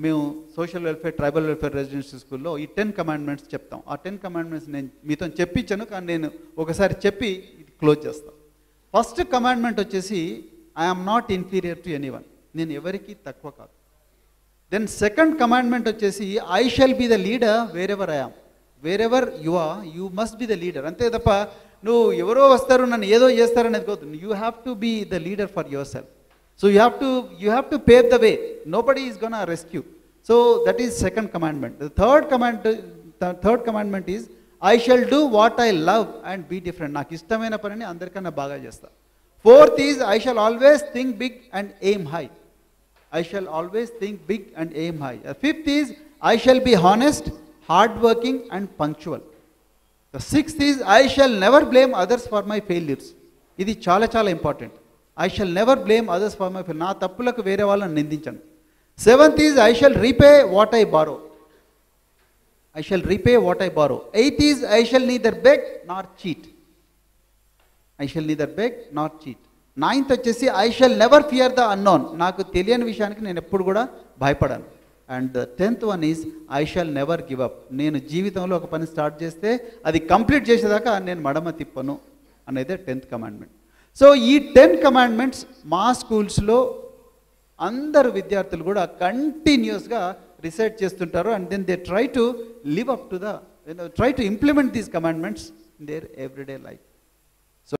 మేము social welfare tribal welfare residential స్కూల్లో ఈ 10 కమాండ్మెంట్స్ చెప్తాం. ఆ 10 కమాండ్మెంట్స్ నేను మీతో చెప్పించాను, కానీ నేను ఒకసారి చెప్పి ఇది క్లోజ్ చేస్తాను. ఫస్ట్ కమాండ్మెంట్ వచ్చేసి I am not inferior to anyone, నేను ఎవరికి తక్కువ కాదు. దెన్ సెకండ్ కమాండ్మెంట్ వచ్చేసి I shall be the leader wherever I am. Wherever you are you must be the leader. అంతే తప్ప నువ్వు ఎవరో వస్తారు నన్ను ఏదో చేస్తారనేది కాదు. You have to be the leader for yourself. So you have to pave the way. Nobody is gonna rescue. So that is second commandment. The third commandment is I shall do what I love and be different. నాకు ఇష్టమైన పనిని అందరికన్నా బాగా చేస్తా. Fourth is I shall always think big and aim high. I shall always think big and aim high. Fifth is I shall be honest, hardworking and punctual. The sixth is I shall never blame others for my failures. ఇది చాలా చాలా important. I shall never blame others for my failures. నా తప్పులకు వేరే వాళ్ళని నిందించను. Seventh is I shall repay what I borrow. I shall repay what I borrow. Eighth is I shall neither beg nor cheat. I shall neither beg nor cheat. Ninth వచ్చేసి I shall never fear the unknown. నాకు తెలియని విషయానికి నేను ఎప్పుడు కూడా భయపడను. And the 10th one is I shall never give up. నేను జీవితంలో ఒక పని స్టార్ట్ చేస్తే అది కంప్లీట్ చేసేదాకా నేను మడమ తిప్పను అనేది 10th కమాండ్మెంట్. సో ఈ 10 కమాండ్మెంట్స్ మా స్కూల్స్లో అందరు విద్యార్థులు కూడా కంటిన్యూస్గా రిసైట్ చేస్తుంటారు. And then they try to live up to the try to implement these commandments in their everyday life.